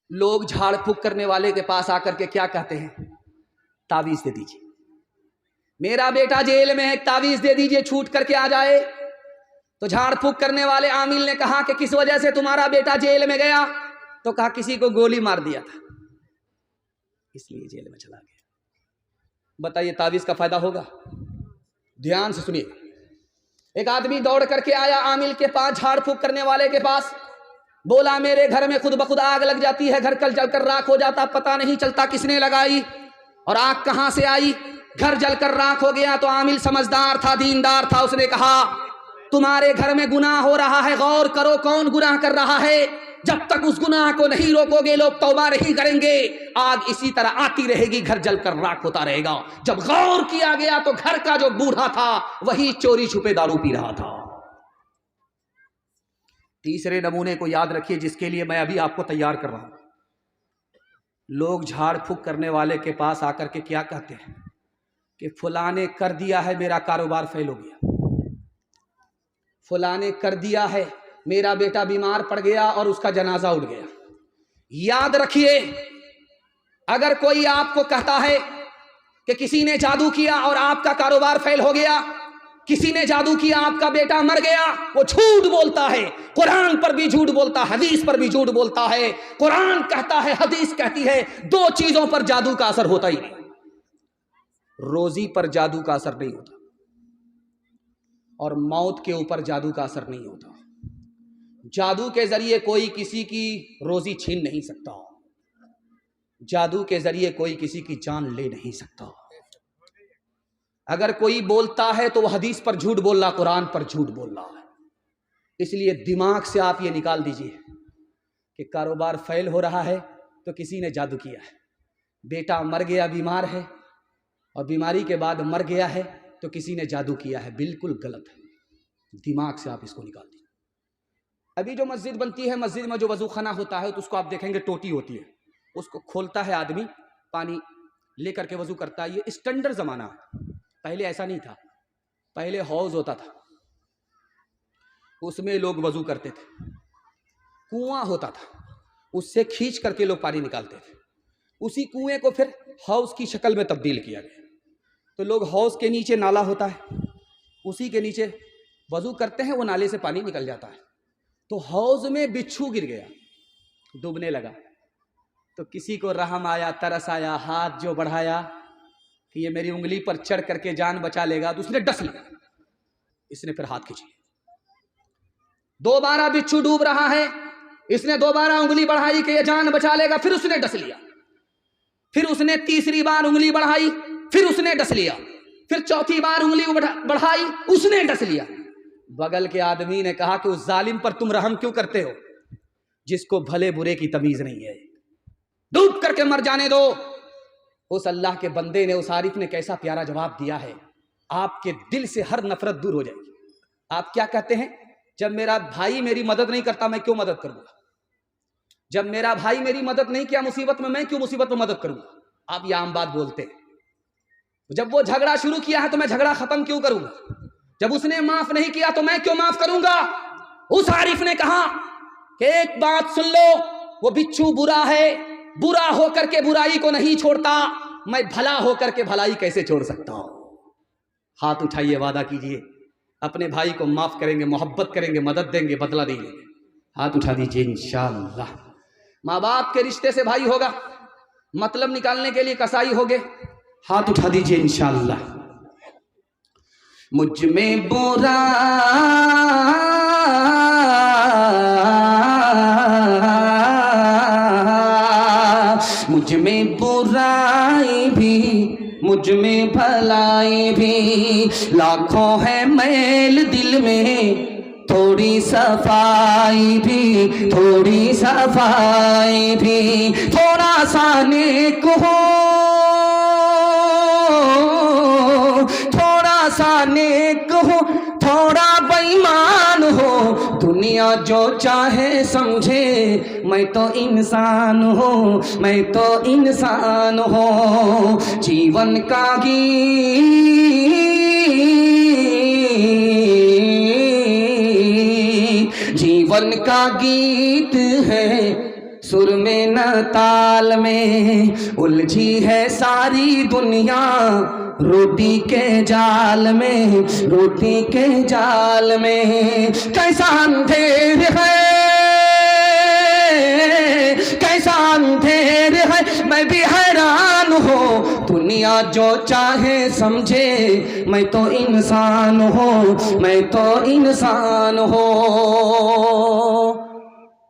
लोग झाड़ फूक करने वाले के पास आकर के क्या कहते हैं? तावीज दे दीजिए, मेरा बेटा जेल में है, तावीज दे दीजिए, छूट करके आ जाए। तो झाड़ फूक करने वाले आमिल ने कहा कि किस वजह से तुम्हारा बेटा जेल में गया? तो कहा किसी को गोली मार दिया था, इसलिए जेल में चला गया। बताइए तावीज का फायदा होगा? ध्यान से सुनिए। एक आदमी दौड़ करके आया आमिल के पास, झाड़ फूक करने वाले के पास, बोला मेरे घर में खुद ब खुद आग लग जाती है, घर कल जलकर राख हो जाता, पता नहीं चलता किसने लगाई और आग कहां से आई, घर जलकर राख हो गया। तो आमिल समझदार था, दीनदार था, उसने कहा तुम्हारे घर में गुनाह हो रहा है, गौर करो कौन गुनाह कर रहा है। जब तक उस गुनाह को नहीं रोकोगे, लोग तौबा नहीं करेंगे, आग इसी तरह आती रहेगी, घर जलकर राख होता रहेगा। जब गौर किया गया तो घर का जो बूढ़ा था वही चोरी छुपे दारू पी रहा था। तीसरे नमूने को याद रखिए, जिसके लिए मैं अभी आपको तैयार कर रहा हूं। लोग झाड़ फूक करने वाले के पास आकर के क्या कहते हैं कि फुला ने कर दिया है, मेरा कारोबार फेल हो गया, फुला ने कर दिया है, मेरा बेटा बीमार पड़ गया और उसका जनाजा उठ गया। याद रखिए, अगर कोई आपको कहता है कि किसी ने जादू किया और आपका कारोबार फेल हो गया, किसी ने जादू किया आपका बेटा मर गया, वो झूठ बोलता है। कुरान पर भी झूठ बोलता है, हदीस पर भी झूठ बोलता है। कुरान कहता है, हदीस कहती है, दो चीजों पर जादू का असर होता ही नहीं। रोजी पर जादू का असर नहीं होता और मौत के ऊपर जादू का असर नहीं होता। जादू के जरिए कोई किसी की रोजी छीन नहीं सकता, जादू के जरिए कोई किसी की जान ले नहीं सकता। अगर कोई बोलता है तो वह हदीस पर झूठ बोल रहा, कुरान पर झूठ बोल रहा है। इसलिए दिमाग से आप ये निकाल दीजिए कि कारोबार फेल हो रहा है तो किसी ने जादू किया है, बेटा मर गया बीमार है और बीमारी के बाद मर गया है तो किसी ने जादू किया है, बिल्कुल गलत है। दिमाग से आप इसको निकाल दीजिए। अभी जो मस्जिद बनती है, मस्जिद में जो वजू खाना होता है तो उसको आप देखेंगे टोटी होती है, उसको खोलता है आदमी, पानी लेकर के वजू करता है। ये स्टैंडर्ड जमाना है, पहले ऐसा नहीं था। पहले हौज होता था, उसमें लोग वजू करते थे। कुआं होता था, उससे खींच करके लोग पानी निकालते थे। उसी कुएं को फिर हौज की शक्ल में तब्दील किया गया। तो लोग हौज के नीचे नाला होता है, उसी के नीचे वजू करते हैं, वो नाले से पानी निकल जाता है। तो हौज में बिच्छू गिर गया, डूबने लगा। तो किसी को रहम आया, तरस आया, हाथ जो बढ़ाया कि ये मेरी उंगली पर चढ़ करके जान बचा लेगा, तो उसने डस लिया। इसने फिर हाथ खींची, दोबारा बिच्छू डूब रहा है, इसने दोबारा उंगली बढ़ाई कि ये जान बचा लेगा, फिर उसने डस लिया। फिर उसने तीसरी बार उंगली बढ़ाई, फिर उसने डस लिया। फिर चौथी बार उंगली बढ़ाई, उसने डस लिया। बगल के आदमी ने कहा कि उस जालिम पर तुम रहम क्यों करते हो, जिसको भले बुरे की तमीज नहीं है, डूब करके मर जाने दो। उस अल्लाह के बंदे ने, उस आरिफ ने कैसा प्यारा जवाब दिया है, आपके दिल से हर नफरत दूर हो जाएगी। आप क्या कहते हैं, जब मेरा भाई मेरी मदद नहीं करता मैं क्यों मदद करूंगा, जब मेरा भाई मेरी मदद नहीं किया मुसीबत में, मैं क्यों मुसीबत में मदद करूंगा। आप ये आम बात बोलते हैं। जब वो झगड़ा शुरू किया है तो मैं झगड़ा खत्म क्यों करूंगा, जब उसने माफ नहीं किया तो मैं क्यों माफ करूंगा। उस आरिफ ने कहा कि एक बात सुन लो, वो बिच्छू बुरा है, बुरा होकर के बुराई को नहीं छोड़ता, मैं भला होकर के भलाई कैसे छोड़ सकता हूं। हाथ उठाइए, वादा कीजिए अपने भाई को माफ करेंगे, मोहब्बत करेंगे, मदद देंगे, बदला नहीं लेंगे। हाथ उठा दीजिए इंशाअल्लाह। माँ बाप के रिश्ते से भाई होगा, मतलब निकालने के लिए कसाई होगे। हाथ उठा दीजिए इंशाअल्लाह। मुझ में बुरा मुझ में बुराई भी, मुझ में भलाई भी, लाखों है मैल दिल में, थोड़ी सफाई भी, थोड़ी सफाई भी, थोड़ा सा नेक हो, थोड़ा सा नेक हो, थोड़ा बेईमान हो, दुनिया जो चाहे समझे, मैं तो इंसान हूँ, मैं तो इंसान हूँ। जीवन का गीत, जीवन का गीत है, सुर में न ताल में उलझी है सारी दुनिया, रोटी के जाल में, रोटी के जाल में। कैसा अंधेर है, कैसा अंधेर है, मैं भी हैरान हूँ। दुनिया जो चाहे समझे, मैं तो इंसान हूँ, मैं तो इंसान हूँ।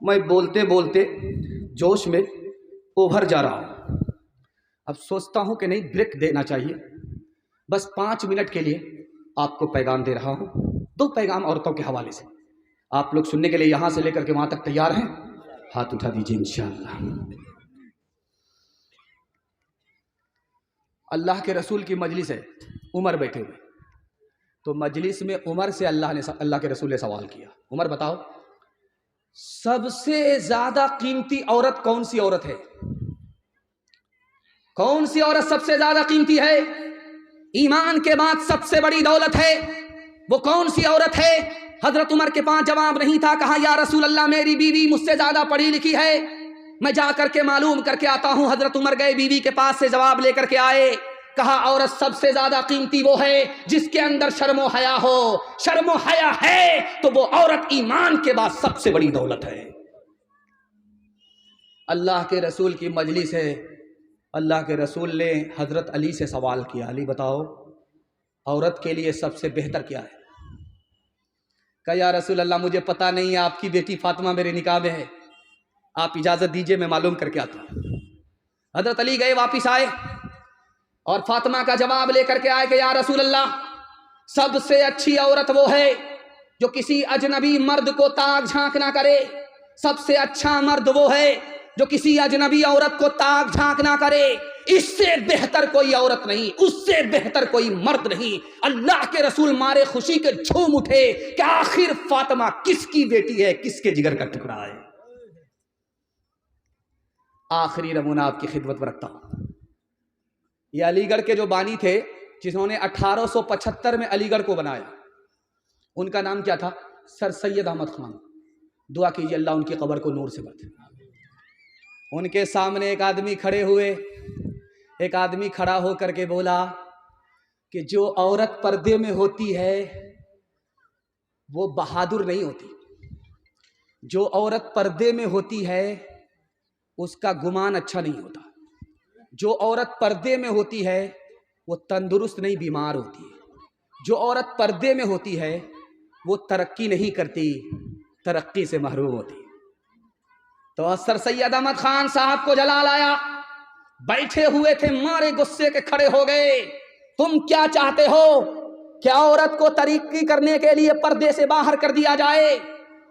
मैं बोलते बोलते जोश में ओवर जा रहा हूँ। अब सोचता हूँ कि नहीं, ब्रेक देना चाहिए। बस 5 मिनट के लिए आपको पैगाम दे रहा हूँ, 2 पैगाम औरतों के हवाले से। आप लोग सुनने के लिए यहाँ से लेकर के वहाँ तक तैयार हैं? हाथ उठा दीजिए इंशाअल्लाह। अल्लाह के रसूल की मजलिस है, उमर बैठे हुए, तो मजलिस में उमर से अल्लाह के रसूल ने सवाल किया, उमर बताओ सबसे ज्यादा कीमती औरत कौन सी औरत है? कौन सी औरत सबसे ज्यादा कीमती है? ईमान के बाद सबसे बड़ी दौलत है, वो कौन सी औरत है? हजरत उमर के पास जवाब नहीं था। कहा या रसूल अल्लाह, मेरी बीवी मुझसे ज्यादा पढ़ी लिखी है, मैं जा करके मालूम करके आता हूं। हजरत उमर गए, बीवी के पास से जवाब लेकर के आए। कहा औरत सबसे ज्यादा कीमती वो है जिसके अंदर शर्मो हया हो। शर्मो हया है तो वो औरत ईमान के बाद सबसे बड़ी दौलत है। अल्लाह के रसूल की मजलिस है, अल्लाह के रसूल ने हजरत अली से सवाल किया, अली बताओ औरत के लिए सबसे बेहतर क्या है? कहा या रसूल अल्लाह, मुझे पता नहीं है, आपकी बेटी फातिमा मेरे निकाह में है, आप इजाजत दीजिए मैं मालूम करके आता हूं। हजरत अली गए, वापिस आए और फातिमा का जवाब लेकर के आए कि या रसूल अल्लाह, सबसे अच्छी औरत वो है जो किसी अजनबी मर्द को ताक झांक ना करे। सबसे अच्छा मर्द वो है जो किसी अजनबी औरत को ताक झांक ना करे। इससे बेहतर कोई औरत नहीं, उससे बेहतर कोई मर्द नहीं। अल्लाह के रसूल मारे खुशी के झूम उठे कि आखिर फातिमा किसकी बेटी है, किसके जिगर का टुकड़ा है। आखिरी नमूना आपकी खिदमत में रखता हूं। ये अलीगढ़ के जो बानी थे जिन्होंने 1875 में अलीगढ़ को बनाया, उनका नाम क्या था? सर सैयद अहमद खान। दुआ कीजिए अल्लाह उनकी कब्र को नूर से भर दे। उनके सामने एक आदमी खड़े हुए, एक आदमी खड़ा होकर के बोला कि जो औरत पर्दे में होती है वो बहादुर नहीं होती, जो औरत पर्दे में होती है उसका गुमान अच्छा नहीं होता, जो औरत पर्दे में होती है वो तंदुरुस्त नहीं बीमार होती है, जो औरत पर्दे में होती है वो तरक्की नहीं करती, तरक्की से महरूम होती है। तो सर सैयद अहमद खान साहब को जलाल आया, बैठे हुए थे, मारे गुस्से के खड़े हो गए। तुम क्या चाहते हो? क्या औरत को तरक्की करने के लिए पर्दे से बाहर कर दिया जाए?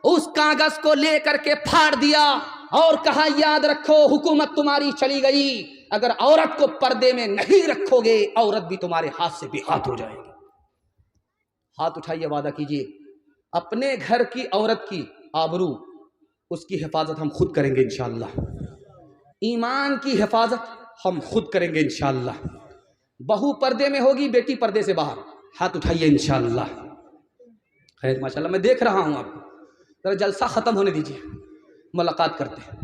उस कागज को लेकर के फाड़ दिया और कहा याद रखो हुकूमत तुम्हारी चली गई, अगर औरत को पर्दे में नहीं रखोगे औरत भी तुम्हारे हाथ से बेहाथ हो जाएगी। हाथ उठाइए, वादा कीजिए अपने घर की औरत की आबरू, उसकी हिफाजत हम खुद करेंगे इंशाअल्लाह। ईमान की हिफाजत हम खुद करेंगे इंशाअल्लाह। बहू पर्दे में होगी, बेटी पर्दे से बाहर। हाथ उठाइए इंशाअल्लाह। खैर माशाअल्लाह, मैं देख रहा हूं आपको, जरा जलसा खत्म होने दीजिए, मुलाकात करते हैं।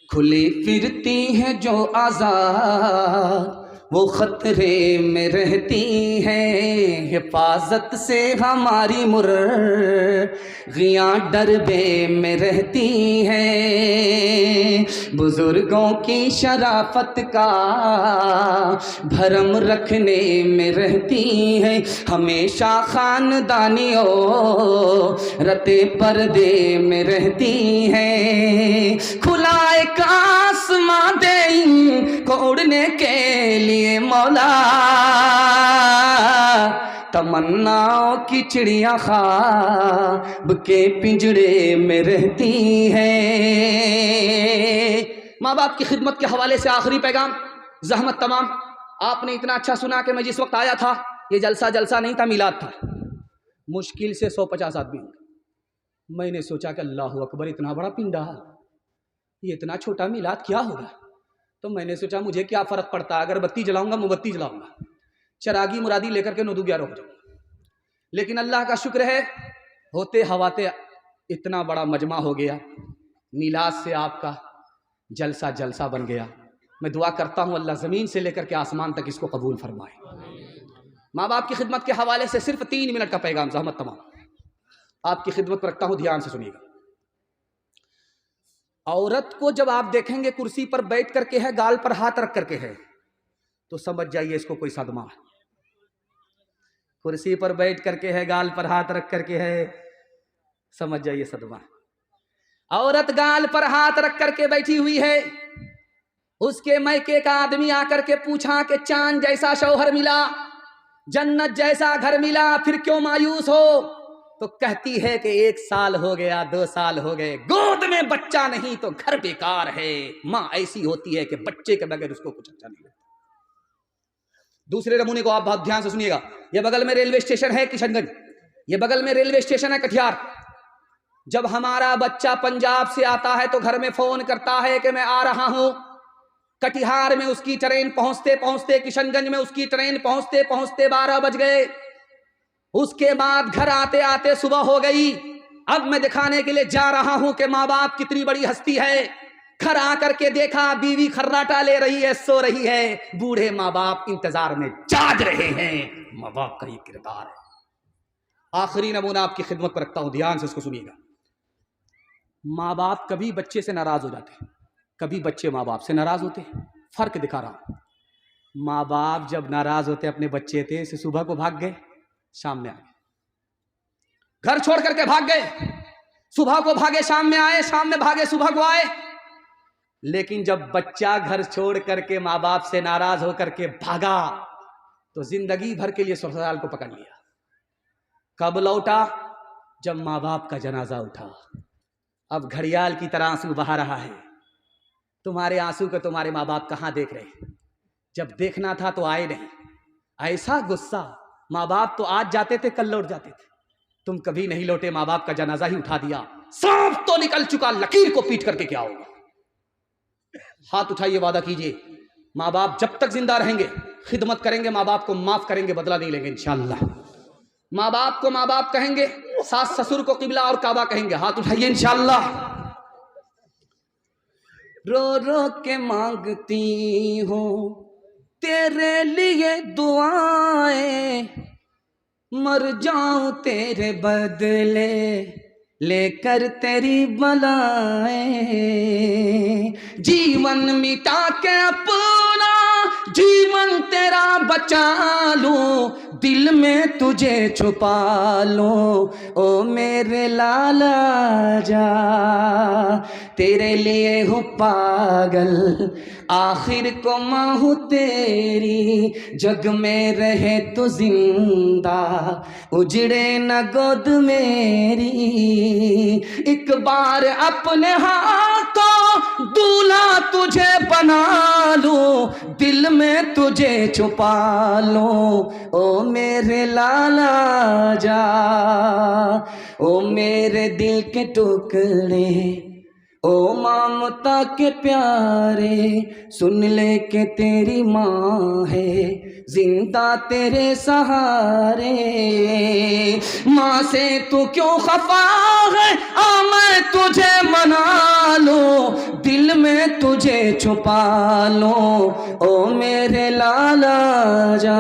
खुली फिरती हैं जो आज़ाद वो खतरे में रहती हैं, हिफाजत से हमारी मुर्गियाँ डरबे में रहती हैं, बुजुर्गों की शराफत का भरम रखने में रहती हैं, हमेशा खानदानियों रते पर्दे में रहती हैं। खुला एक आसमां दे इनको उड़ने के लिए मौला, तमन्नाओं की चिड़िया ख्वाब के पिंजड़े में रहती हैं। माँ बाप की खिदमत के हवाले से आखिरी पैगाम, जहमत तमाम। आपने इतना अच्छा सुना कि मैं जिस वक्त आया था ये जलसा नहीं था, मिलाद था। मुश्किल से 150 आदमी होंगे। मैंने सोचा कि अल्लाह अकबर, इतना बड़ा पिंडा, ये इतना छोटा मिलाद क्या होगा? तो मैंने सोचा मुझे क्या फ़र्क पड़ता है, अगरबत्ती जलाऊंगा, मोमबत्ती जलाऊंगा, चरागी मुरादी लेकर के 9-11 हो जाऊंगा। लेकिन अल्लाह का शुक्र है, होते हवाते इतना बड़ा मजमा हो गया। मिलाद से आपका जलसा जलसा बन गया। मैं दुआ करता हूँ अल्लाह ज़मीन से लेकर के आसमान तक इसको कबूल फरमाए। माँ बाप की खिदमत के हवाले से सिर्फ 3 मिनट का पैगाम ज़हमत तमाम आपकी खिदमत पर रखता हूँ, ध्यान से सुनिएगा। औरत को जब आप देखेंगे कुर्सी पर बैठ करके है, गाल पर हाथ रख करके है, तो समझ जाइए इसको कोई सदमा है। कुर्सी पर बैठ करके है, गाल पर हाथ रख करके है, समझ जाइए सदमा। औरत गाल पर हाथ रख करके बैठी हुई है, उसके मैके का आदमी आकर के पूछा कि चांद जैसा शौहर मिला, जन्नत जैसा घर मिला, फिर क्यों मायूस हो? तो कहती है कि 1 साल हो गया, 2 साल हो गए, गोद में बच्चा नहीं तो घर बेकार है। मां ऐसी होती है कि बच्चे के बगैर उसको कुछ अच्छा नहीं लगता। दूसरे नमूने को आप बहुत ध्यान से सुनिएगा। ये बगल में रेलवे स्टेशन है किशनगंज, ये बगल में रेलवे स्टेशन है कटिहार। जब हमारा बच्चा पंजाब से आता है तो घर में फोन करता है कि मैं आ रहा हूं। कटिहार में उसकी ट्रेन पहुंचते पहुंचते, किशनगंज में उसकी ट्रेन पहुंचते पहुंचते 12 बज गए। उसके बाद घर आते आते सुबह हो गई। अब मैं दिखाने के लिए जा रहा हूं कि माँ बाप कितनी बड़ी हस्ती है। घर आकर के देखा बीवी खर्राटा ले रही है, सो रही है। बूढ़े माँ बाप इंतजार में जाग रहे हैं। माँ बाप का ये किरदार है। आखिरी नमूना आपकी खिदमत पर रखता हूं, ध्यान से इसको सुनिएगा। माँ बाप कभी बच्चे से नाराज हो जाते हैं, कभी बच्चे माँ बाप से नाराज होते हैं। फर्क दिखा रहा हूं। माँ बाप जब नाराज होते अपने बच्चे थे, से सुबह को भाग गए, शाम में आ गए, घर छोड़ करके भाग गए। सुबह को भागे, शाम में आए, शाम में भागे, सुबह को आए। लेकिन जब बच्चा घर छोड़ करके माँ बाप से नाराज होकर के भागा तो जिंदगी भर के लिए ससुराल को पकड़ लिया। कब लौटा? जब माँ बाप का जनाजा उठा। अब घड़ियाल की तरह आंसू बहा रहा है। तुम्हारे आंसू को तुम्हारे माँ बाप कहाँ देख रहे? जब देखना था तो आए नहीं। ऐसा गुस्सा। माँ बाप तो आज जाते थे, कल लौट जाते थे, तुम कभी नहीं लौटे। माँ बाप का जनाजा ही उठा दिया। सांप तो निकल चुका, लकीर को पीट करके क्या होगा? हाथ उठाइए, वादा कीजिए, माँ बाप जब तक जिंदा रहेंगे खिदमत करेंगे, माँ बाप को माफ करेंगे, बदला नहीं लेंगे इंशाअल्लाह। माँ बाप को माँ बाप कहेंगे, सास ससुर को किबला और काबा कहेंगे। हाथ उठाइए इंशाअल्लाह। रो रो के मांगती हूँ तेरे लिए दुआएं, मर जाऊं तेरे बदले लेकर तेरी बलाएं। जीवन मिटा के अपना जीवन तेरा बचा लूं, दिल में तुझे छुपा लूं। ओ मेरे लाला जा, तेरे लिए हूँ पागल, आखिर को माँ हूँ तेरी। जग में रहे तो जिंदा, उजड़े न गोद मेरी। एक बार अपने हाथों दूल्हा तुझे बना लूं, दिल में तुझे छुपा लूं। ओ मेरे लाला जा, ओ मेरे दिल के टुकड़े, ओ ममता के प्यारे, सुन ले के तेरी माँ है जिंदा तेरे सहारे। माँ से तू क्यों खफा है, आ मैं तुझे मना लूं, दिल में तुझे छुपा लूं। ओ मेरे लाला जा।